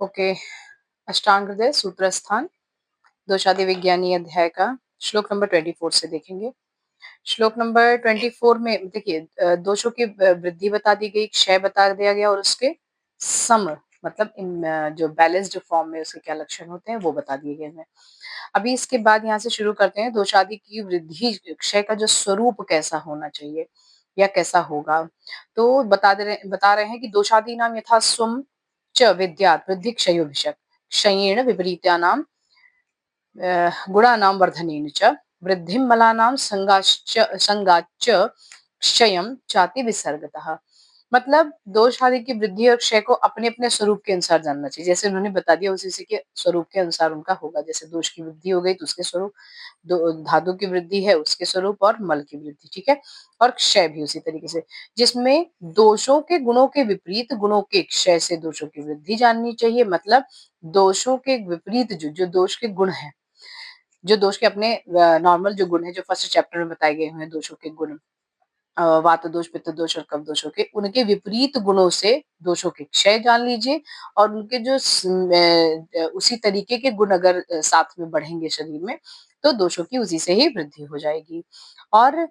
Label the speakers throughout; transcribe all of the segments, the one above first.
Speaker 1: Okay, अष्टांग हृदय सूत्रस्थान दोषादि विज्ञानी अध्याय का श्लोक नंबर 24 से देखेंगे। श्लोक नंबर 24 में देखिए दोषों की वृद्धि बता दी गई, क्षय बता दिया गया और उसके सम मतलब जो बैलेंस्ड फॉर्म में उसके क्या लक्षण होते हैं वो बता दिए गए हैं। अभी इसके बाद यहाँ से शुरू करते हैं दोषादि की वृद्धि क्षय का जो स्वरूप कैसा होना चाहिए या कैसा होगा। तो बता रहे हैं कि दोषादि नाम यथा स्वम च विद्यात् वृद्धि क्षयो भिषक् क्षयेण विपरीत्यानां गुणानां वर्धनेन च वृद्धिं मलानां संगाच्च क्षयं चाति विसर्गतः। मतलब दोष आदि की वृद्धि और क्षय को अपने अपने स्वरूप के अनुसार जानना चाहिए। जैसे उन्होंने बता दिया उसी के स्वरूप के अनुसार उनका होगा। जैसे दोष की वृद्धि हो गई तो उसके स्वरूप, धातु की वृद्धि है उसके स्वरूप और मल की वृद्धि, ठीक है। और क्षय भी उसी तरीके से, जिसमें दोषों के गुणों के विपरीत गुणों के क्षय से दोषों की वृद्धि जाननी चाहिए। मतलब दोषों के विपरीत जो दोष के गुण है, जो दोष के अपने नॉर्मल जो गुण है जो फर्स्ट चैप्टर में बताए गए हुए हैं दोषों के गुण, वात दोष, पित्त दोष और कफ दोषों के, उनके विपरीत गुणों से दोषों के क्षय जान लीजिए। और उनके जो उसी तरीके के गुण अगर साथ में बढ़ेंगे शरीर में तो दोषों की उसी से ही वृद्धि हो जाएगी। और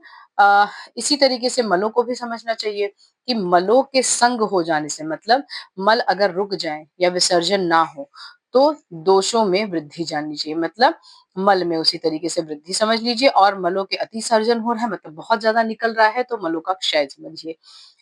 Speaker 1: इसी तरीके से मलों को भी समझना चाहिए कि मलों के संग हो जाने से, मतलब मल अगर रुक जाए या विसर्जन ना हो तो दोषों में वृद्धि जाननी चाहिए। मतलब मल में उसी तरीके से वृद्धि समझ लीजिए, और मलों के अतिसर्जन हो रहा है मतलब बहुत ज्यादा निकल रहा है तो मलों का क्षय समझिए।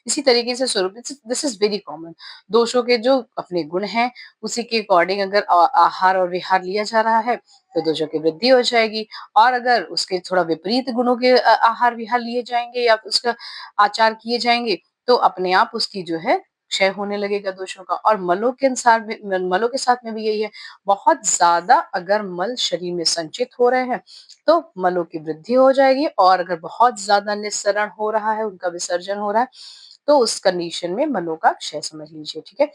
Speaker 1: इसी तरीके से स्वरूप, दिस इज वेरी कॉमन। दोषों के जो अपने गुण हैं उसी के अकॉर्डिंग अगर आहार और विहार लिया जा रहा है तो दोषों की वृद्धि हो जाएगी। और अगर उसके थोड़ा विपरीत गुणों के आहार विहार लिए जाएंगे या उसका आचार किए जाएंगे तो अपने आप उसकी जो है क्षय होने लगेगा दोषों का। और मलों के अनुसार भी, मलों के साथ में भी यही है। बहुत ज्यादा अगर मल शरीर में संचित हो रहे हैं तो मलों की वृद्धि हो जाएगी, और अगर बहुत ज्यादा निस्सरण हो रहा है, उनका विसर्जन हो रहा है, तो उस कंडीशन में मलों का क्षय समझ लीजिए, ठीक है।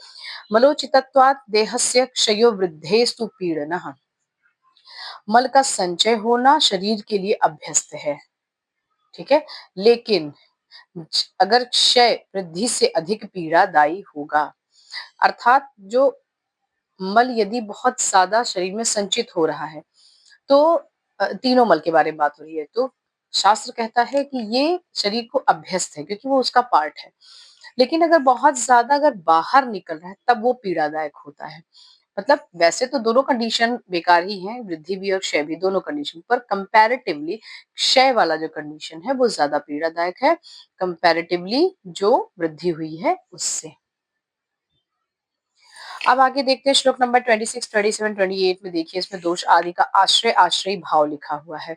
Speaker 1: मलोचितत्वात् देहस्य क्षयो वृद्धेस्तु पीड़नः। मल का संचय होना शरीर के लिए अभ्यस्त है, ठीक है। लेकिन अगर क्षय वृद्धि से अधिक पीड़ादायी होगा, अर्थात जो मल यदि बहुत ज्यादा शरीर में संचित हो रहा है तो तीनों मल के बारे में बात हो रही है, तो शास्त्र कहता है कि ये शरीर को अभ्यस्त है क्योंकि वो उसका पार्ट है। लेकिन अगर बहुत ज्यादा अगर बाहर निकल रहा है तब वो पीड़ादायक होता है। मतलब वैसे तो दोनों कंडीशन बेकार ही है, वृद्धि भी और क्षय भी, दोनों कंडीशन, पर कंपैरेटिवली क्षय वाला जो कंडीशन है वो ज्यादा पीड़ादायक है कंपैरेटिवली जो वृद्धि हुई है उससे। अब आगे देखते हैं श्लोक नंबर 26, 27, 28 में। देखिए इसमें दोष आदि का आश्रय आश्रयी भाव लिखा हुआ है।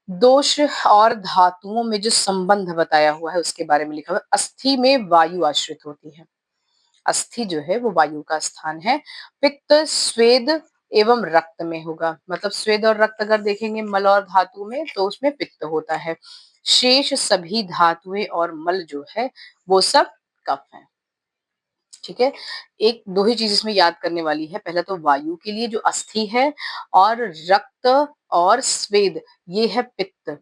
Speaker 1: दोष और धातुओं में जो संबंध बताया हुआ है उसके बारे में लिखा हुआ है। अस्थि में वायु आश्रित होती है। अस्थि जो है वो वायु का स्थान है। पित्त स्वेद एवं रक्त में होगा। मतलब स्वेद और रक्त अगर देखेंगे मल और धातु में तो उसमें पित्त होता है। शेष सभी धातुएं और मल जो है वो सब कफ है, ठीक है। एक दो ही चीज इसमें याद करने वाली है। पहला तो वायु के लिए जो अस्थि है, और रक्त और स्वेद ये है पित्त,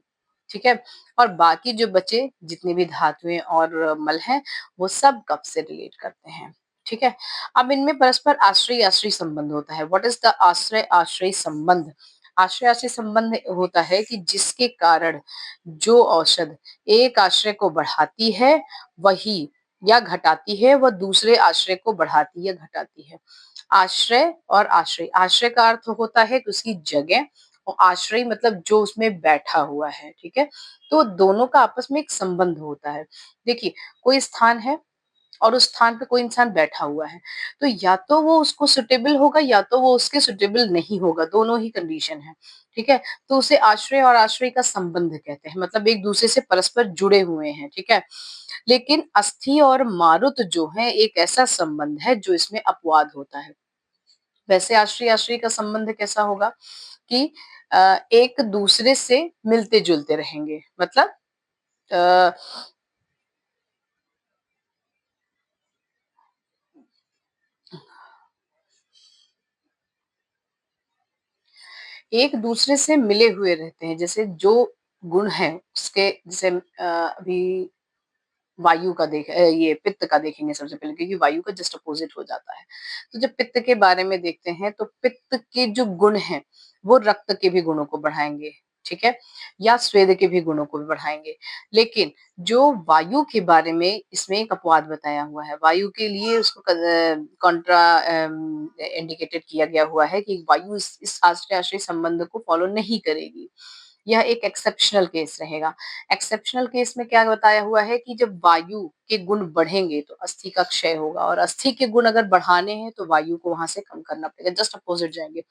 Speaker 1: ठीक है। और बाकी जो बचे जितने भी धातुएं और मल हैं वो सब कफ से रिलेट करते हैं, ठीक है। अब इनमें परस्पर आश्रय आश्रय संबंध होता है। व्हाट इज द आश्रय आश्रय संबंध? आश्रय आश्रय संबंध होता है कि जिसके कारण जो औषध एक आश्रय को बढ़ाती है वही, या घटाती है, वह दूसरे आश्रय को बढ़ाती या घटाती है। आश्रय और आश्रय, आश्रय का अर्थ होता है कि उसकी जगह, और आश्रय मतलब जो उसमें बैठा हुआ है, ठीक है। तो दोनों का आपस में एक संबंध होता है। देखिए कोई स्थान है और उस स्थान पे कोई इंसान बैठा हुआ है, तो या तो वो उसको सुटेबल होगा या तो वो उसके सुटेबल नहीं होगा, दोनों ही कंडीशन है, ठीक है। तो उसे आश्रय और आश्रय का संबंध कहते हैं, मतलब एक दूसरे से परस्पर जुड़े हुए हैं, ठीक है। लेकिन अस्थि और मारुत जो है एक ऐसा संबंध है जो इसमें अपवाद होता है। वैसे आश्रय आश्रय का संबंध कैसा होगा कि एक दूसरे से मिलते जुलते रहेंगे। मतलब अ, एक दूसरे से मिले हुए रहते हैं। जैसे जो गुण है उसके, जैसे अभी वायु का ये पित्त का देखेंगे सबसे पहले, क्योंकि वायु का जस्ट अपोजिट हो जाता है। तो जब पित्त के बारे में देखते हैं तो पित्त के जो गुण हैं वो रक्त के भी गुणों को बढ़ाएंगे, ठीक है, या स्वेद के भी गुणों को भी बढ़ाएंगे। लेकिन जो वायु के बारे में इसमें एक अपवाद बताया हुआ है, वायु के लिए उसको कॉन्ट्रा इंडिकेटेड किया गया हुआ है कि वायु इस आश्रय आश्रय संबंध को फॉलो नहीं करेगी। यह एक एक्सेप्शनल केस रहेगा। एक्सेप्शनल केस में क्या बताया हुआ है कि जब वायु के गुण बढ़ेंगे तो अस्थि का क्षय होगा, और अस्थि के गुण अगर बढ़ाने हैं तो वायु को वहां से कम करना पड़ेगा, जस्ट अपोजिट जाएंगे।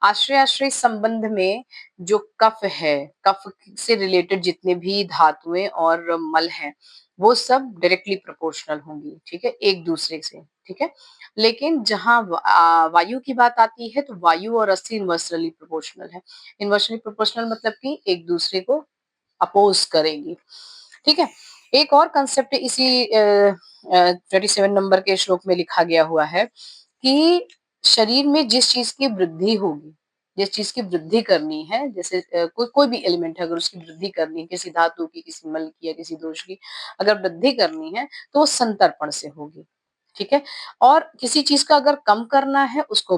Speaker 1: आश्रय आश्रय संबंध में जो कफ है, कफ से रिलेटेड जितने भी धातुएं और मल हैं, वो सब डायरेक्टली प्रोपोर्शनल होंगी, ठीक है, एक दूसरे से, ठीक है। लेकिन जहां वायु की बात आती है तो वायु और अस्थि इनवर्सली प्रोपोर्शनल है। इनवर्सली प्रोपोर्शनल मतलब कि एक दूसरे को अपोज करेगी, ठीक है। एक और कंसेप्ट इसी 27 नंबर के श्लोक में लिखा गया हुआ है कि शरीर में जिस चीज की वृद्धि होगी, जिस चीज की वृद्धि करनी है, जैसे कोई कोई भी एलिमेंट है, अगर उसकी वृद्धि करनी है, किसी धातु की, किसी मल की या किसी दोष की अगर वृद्धि करनी है तो वो संतर्पण से होगी, ठीक है। और किसी चीज का अगर कम करना है, उसको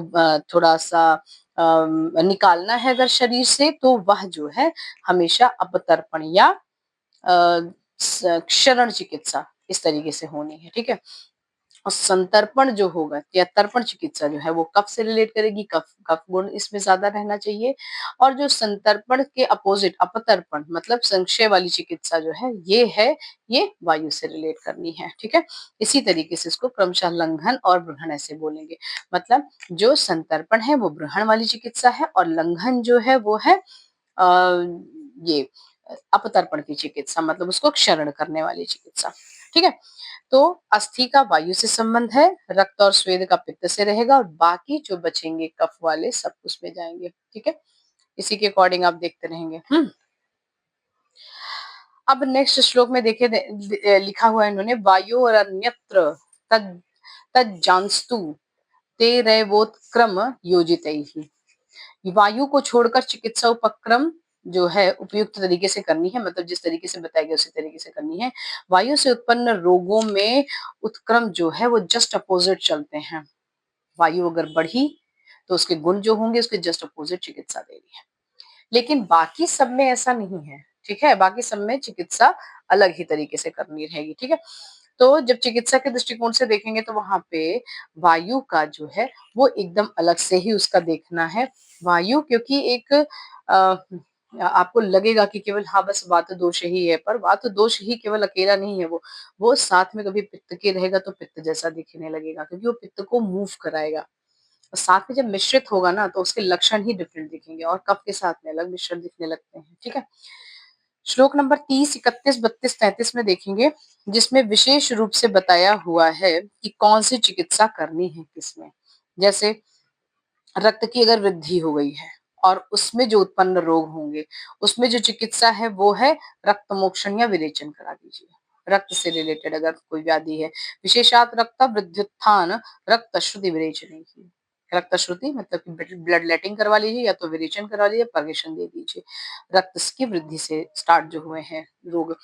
Speaker 1: थोड़ा सा निकालना है अगर शरीर से, तो वह जो है हमेशा अपतर्पण या क्षरण चिकित्सा इस तरीके से होनी है, ठीक है। और संतर्पण जो होगा या तर्पण चिकित्सा जो है वो कफ से रिलेट करेगी, कफ कफ गुण इसमें ज्यादा रहना चाहिए। और जो संतर्पण के अपोजिट अपतर्पण मतलब संक्षय वाली चिकित्सा जो है ये वायु से रिलेट करनी है, ठीक है। इसी तरीके से इसको क्रमशः लंघन और ब्रहण ऐसे बोलेंगे। मतलब जो संतर्पण है वो ब्रहण वाली चिकित्सा है, और लंघन जो है वो है ये अपतर्पण की चिकित्सा, मतलब उसको क्षरण करने वाली चिकित्सा, ठीक है। तो अस्थि का वायु से संबंध है, रक्त और स्वेद का पित्त से रहेगा, और बाकी जो बचेंगे कफ वाले सब उसमें जाएंगे, ठीक है। इसी के अकॉर्डिंग आप देखते रहेंगे। अब नेक्स्ट श्लोक में देखिए लिखा हुआ है इन्होंने, वायु और अन्यत्र तद तज्जांस्तु ते रैवोत्क्रम योजितैहि। वायु को छोड़कर चिकित्सा उपक्रम जो है उपयुक्त तरीके से करनी है, मतलब जिस तरीके से बताया गया उसी तरीके से करनी है। वायु से उत्पन्न रोगों में उत्क्रम जो है वो जस्ट अपोजिट चलते हैं। वायु अगर बढ़ी तो उसके गुण जो होंगे उसके जस्ट अपोजिट चिकित्सा देनी है। लेकिन बाकी सब में ऐसा नहीं है, ठीक है, बाकी सब में चिकित्सा अलग ही तरीके से करनी रहेगी, ठीक है। तो जब चिकित्सा के दृष्टिकोण से देखेंगे तो वहां पे वायु का जो है वो एकदम अलग से ही उसका देखना है। वायु क्योंकि एक आपको लगेगा कि केवल हाँ बस वात दोष ही है, पर वात दोष ही केवल अकेला नहीं है, वो साथ में कभी पित्त के रहेगा तो पित्त जैसा दिखने लगेगा, क्योंकि वो पित्त को मूव कराएगा। और साथ में जब मिश्रित होगा ना तो उसके लक्षण ही डिफरेंट दिखेंगे, और कफ के साथ में अलग मिश्रण दिखने लगते हैं, ठीक है। श्लोक नंबर 30, 31, 32, 33 में देखेंगे, जिसमें विशेष रूप से बताया हुआ है कि कौन सी चिकित्सा करनी है किसमें। जैसे रक्त की अगर वृद्धि हो गई है और उसमें जो उत्पन्न रोग होंगे, उसमें जो चिकित्सा है वो है रक्त मोक्षण या विरेचन करा दीजिए। रक्त से रिलेटेड अगर कोई व्याधि है, विशेषात रक्त वृद्ध्युत्थान रक्त श्रुति विरेचन की। रक्त श्रुति मतलब कि ब्लड लेटिंग करवा लीजिए, या तो विरेचन करवा लीजिए, पर्गेशन दे दीजिए। रक्त की वृद्धि से स्टार्ट जो हुए हैं रोग,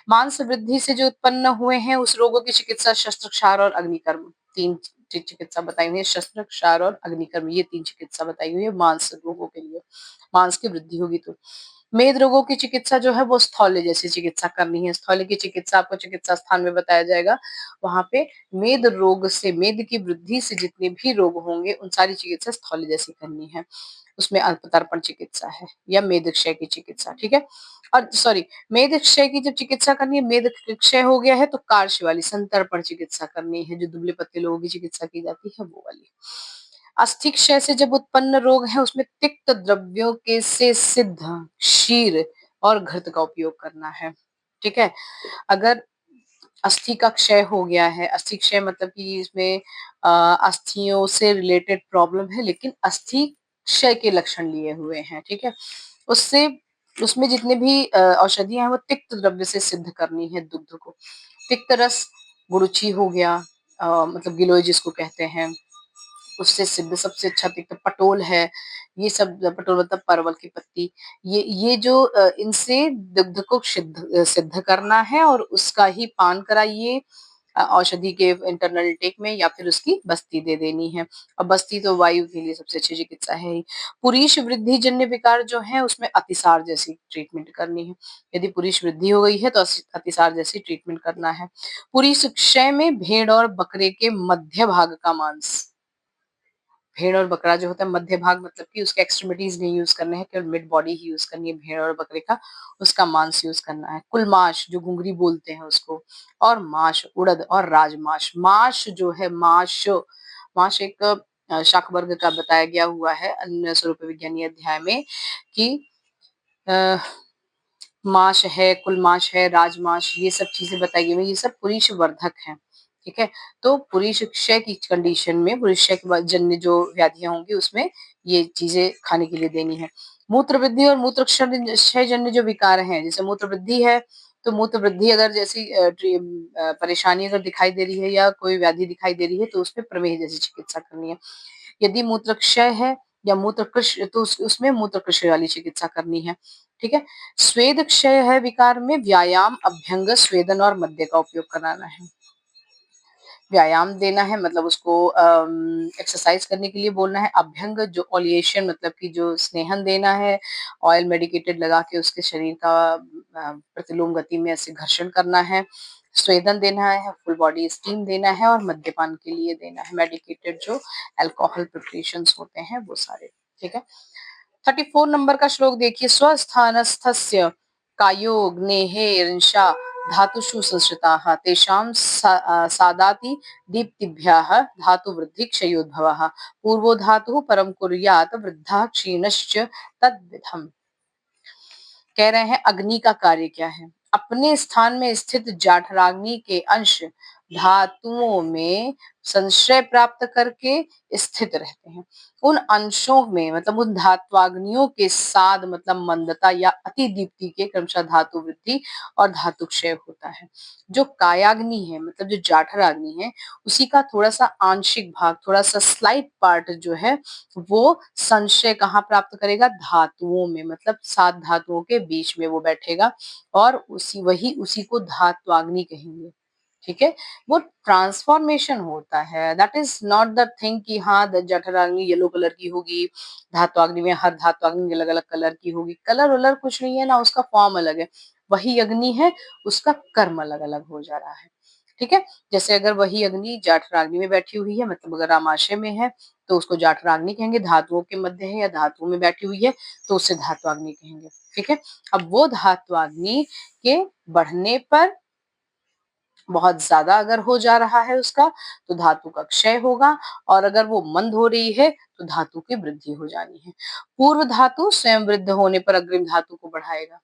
Speaker 1: मांस वृद्धि से जो उत्पन्न हुए हैं उस रोगों की चिकित्सा शस्त्र क्षार और अग्निकर्म, तीन चिकित्सा बताई हुई है। शस्त्र क्षार और अग्निकर्म, ये तीन चिकित्सा बताई हुई है मांस रोगों के लिए। मांस की वृद्धि होगी तो मेद रोगों की चिकित्सा जो है वो स्थौल्य जैसी चिकित्सा करनी है। स्थौल्य की चिकित्सा आपको चिकित्सा स्थान में बताया जाएगा। वहां पे मेद रोग से, मेद की वृद्धि से जितने भी रोग होंगे उन सारी चिकित्सा स्थौल्य जैसी करनी है। उसमें अल्पतर्पण चिकित्सा है या मेद क्षय की चिकित्सा, ठीक है। और सॉरी, मेद क्षय की जब चिकित्सा करनी है, मेद क्षय हो गया है तो कार्श वाली संतर्पण चिकित्सा करनी है, जो दुबले पतले लोगों की चिकित्सा की जाती है वो वाली। अस्थि क्षय से जब उत्पन्न रोग है उसमें तिक्त द्रव्यों के से सिद्ध क्षीर और घृत का उपयोग करना है, ठीक है। अगर अस्थि का क्षय हो गया है, अस्थि क्षय मतलब कि इसमें अस्थियों से रिलेटेड प्रॉब्लम है, लेकिन अस्थि क्षय के लक्षण लिए हुए हैं, ठीक है। उससे उसमें जितने भी औषधियां हैं वो तिक्त द्रव्य से सिद्ध करनी है दुग्ध को। तिक्त रस गुरुची हो गया, मतलब गिलोय जिसको कहते हैं, उससे सिद्ध सबसे अच्छा तिक्त पटोल है, ये सब पटोल मतलब परवल की पत्ती, ये जो इनसे दुग्ध को सिद्ध करना है और उसका ही पान कराइए औषधि के इंटरनल इंटेक में या फिर उसकी बस्ती दे देनी है। और बस्ती तो वायु के लिए सबसे अच्छी चिकित्सा है ही। पुरीश वृद्धि जन्य विकार जो है उसमें अतिसार जैसी ट्रीटमेंट करनी है। यदि पुरीश वृद्धि हो गई है तो अतिसार जैसी ट्रीटमेंट करना है। पुरीश क्षय में भेड़ और बकरे के मध्य भाग का मांस, भेड़ और बकरा जो होता है मध्य भाग मतलब कि उसके एक्सट्रीमिटीज नहीं यूज करने हैं, केवल मिड बॉडी ही यूज करनी है भेड़ और बकरे का, उसका मांस यूज करना है। कुलमाश जो घुंगरी बोलते हैं उसको, और माश उड़द और राजमाश। माश जो है माश, माश एक शाक वर्ग का बताया गया हुआ है अन्य स्वरूप विज्ञानी अध्याय में कि अ, माश है, कुलमाश है, राजमाश, ये सब चीजें बताई गई हैं, ये सब पुरीश वर्धक हैं। ठीक है, तो पुरीश क्षय की कंडीशन में पुरीश क्षय के बाद जन्य जो व्याधियां होंगी उसमें ये चीजें खाने के लिए देनी है। मूत्र वृद्धि और मूत्र क्षय जन्य जो विकार हैं, जैसे मूत्र वृद्धि है तो मूत्र वृद्धि अगर जैसी परेशानी अगर दिखाई दे रही है या कोई व्याधि दिखाई दे रही है तो उसपे प्रमेह जैसी चिकित्सा करनी है। यदि मूत्र क्षय है या मूत्र कृश तो उसमें मूत्र कृशि वाली चिकित्सा करनी है। ठीक है, स्वेद क्षय है विकार में व्यायाम, अभ्यंग, स्वेदन और मद्य का उपयोग कराना है। व्यायाम देना है मतलब उसको एक्सरसाइज करने के लिए बोलना है। अभ्यंग जो ऑलिएशन मतलब कि जो स्नेहन देना है, ऑयल मेडिकेटेड लगा के उसके शरीर का प्रतिलोम गति में ऐसे घर्षण करना है। स्वेदन देना है, फुल बॉडी स्टीम देना है और मद्यपान के लिए देना है मेडिकेटेड जो अल्कोहल प्रिपरेशंस होते हैं वो सारे। ठीक है, 34 नंबर का श्लोक देखिए, स्वस्थानस्थस्य कायोग्नेहेरंशा धातुषु संश्रिताः तेषां सादाति दीप्तिभ्याः धातु वृद्धि क्षयोद्भवः पूर्वो धातुः परम कुर्यात् वृद्धा क्षीणश्च तद्विधम्। कह रहे हैं अग्नि का कार्य क्या है? अपने स्थान में स्थित जाठराग्नि के अंश धातुओं में संश्रय प्राप्त करके स्थित रहते हैं। उन अंशों में मतलब उन धात्वाग्नियों के साथ मतलब मंदता या अति दीप्ति के क्रमशः धातु वृद्धि और धातु क्षय होता है। जो कायाग्नि है मतलब जो जाठराग्नि है उसी का थोड़ा सा आंशिक भाग, थोड़ा सा स्लाइट पार्ट जो है वो संशय कहाँ प्राप्त करेगा? धातुओं में, मतलब 7 धातुओं के बीच में वो बैठेगा और उसी को धात्वाग्नि कहेंगे। ठीक है, वो ट्रांसफॉर्मेशन होता है। That is not the thing कि हाँ जठराग्नि येलो कलर की होगी, धात्वाग्नि में हर धात्वाग्नि अलग अलग कलर की होगी। कलर वलर कुछ नहीं है ना, उसका फॉर्म अलग है। वही अग्नि है, उसका कर्म अलग अलग हो जा रहा है। ठीक है, जैसे अगर वही अग्नि जाठराग्नि में बैठी हुई है मतलब अगर आमाशय में है तो उसको जाठराग्नि कहेंगे, धातुओं के मध्य है या धातुओं में बैठी हुई है तो उसे धात्वाग्नि कहेंगे। ठीक है, अब वो धात्वाग्नि के बढ़ने पर बहुत ज्यादा अगर हो जा रहा है उसका तो धातु का क्षय होगा, और अगर वो मंद हो रही है तो धातु की वृद्धि हो जानी है। पूर्व धातु स्वयं वृद्ध होने पर अग्रिम धातु को बढ़ाएगा।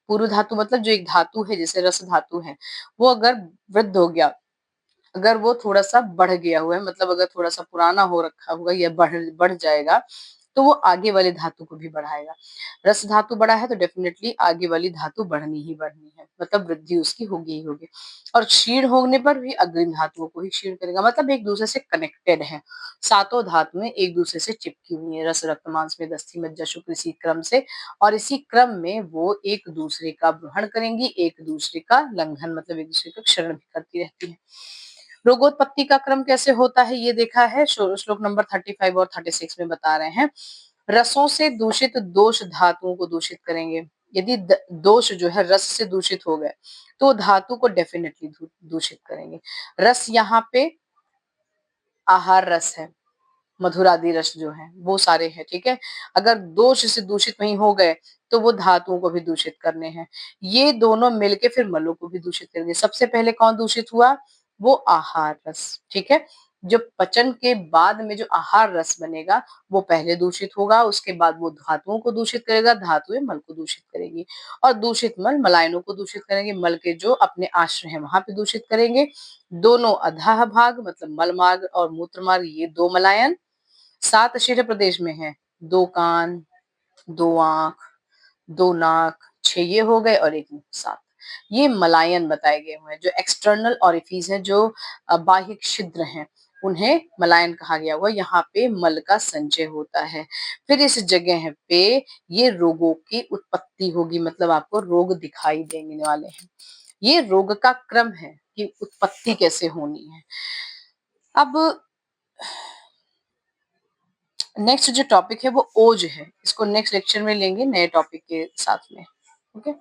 Speaker 1: पूर्व धातु मतलब जो एक धातु है जैसे रस धातु है, वो अगर वृद्ध हो गया, अगर वो थोड़ा-सा बढ़ गया हुआ है मतलब अगर थोड़ा-सा पुराना हो रखा होगा या बढ़ बढ़ जाएगा, तो वो आगे वाले धातु को भी बढ़ाएगा। रस धातु बढ़ा है तो डेफिनिटली आगे वाली धातु बढ़नी ही बढ़नी है, मतलब वृद्धि उसकी होगी ही होगी। और क्षीण होने पर भी अग्रिम धातुओं को ही क्षीण करेगा, मतलब एक दूसरे से कनेक्टेड है। सातों धातुएं एक दूसरे से चिपकी हुई हैं, रस, रक्त, मांस, मेद, अस्थि, मज्जा, शुक्र, इसी क्रम से, और इसी क्रम में वो एक दूसरे का ग्रहण करेंगी, एक दूसरे का लंघन मतलब एक दूसरे का क्षरण भी करती रहती है। रोगोत्पत्ति का क्रम कैसे होता है ये देखा है, श्लोक नंबर 35 और 36 में बता रहे हैं। रसों से दूषित दोष धातुओं को दूषित करेंगे। यदि दोष जो है रस से दूषित हो गए तो धातु को डेफिनेटली दूषित करेंगे। रस यहाँ पे आहार रस है, मधुरादि रस जो है वो सारे हैं। ठीक है, अगर दोष से दूषित नहीं हो गए तो वो धातुओं को भी दूषित करने हैं। ये दोनों मिलके फिर मलों को भी दूषित करेंगे। सबसे पहले कौन दूषित हुआ? वो आहार रस। ठीक है, जो पचन के बाद में जो आहार रस बनेगा वो पहले दूषित होगा, उसके बाद वो धातुओं को दूषित करेगा, धातुएं मल को दूषित करेगी, और दूषित मल मलायनों को दूषित करेंगे, मल के जो अपने आश्रय है वहां पे दूषित करेंगे। दोनों अधः भाग मतलब मल मार्ग और मूत्र मार्ग, ये दो मलायन 7 शरीर प्रदेश में है। 2 कान, 2 आँख, 2 नाक, 6 ये हो गए और 1 मुंह, 7। ये मलायन बताए गए हुए हैं। जो एक्सटर्नल ओरिफिस है, जो बाह्य छिद्र हैं, उन्हें मलायन कहा गया होगा। यहाँ पे मल का संचय होता है। फिर इस जगह पे ये रोगों की उत्पत्ति होगी, मतलब आपको रोग दिखाई देने वाले हैं। ये रोग का क्रम है कि उत्पत्ति कैसे होनी है। अब नेक्स्ट जो टॉपिक है वो ओज है। इसको नेक्स्ट लेक्चर में लेंगे नए टॉपिक के साथ में। ओके।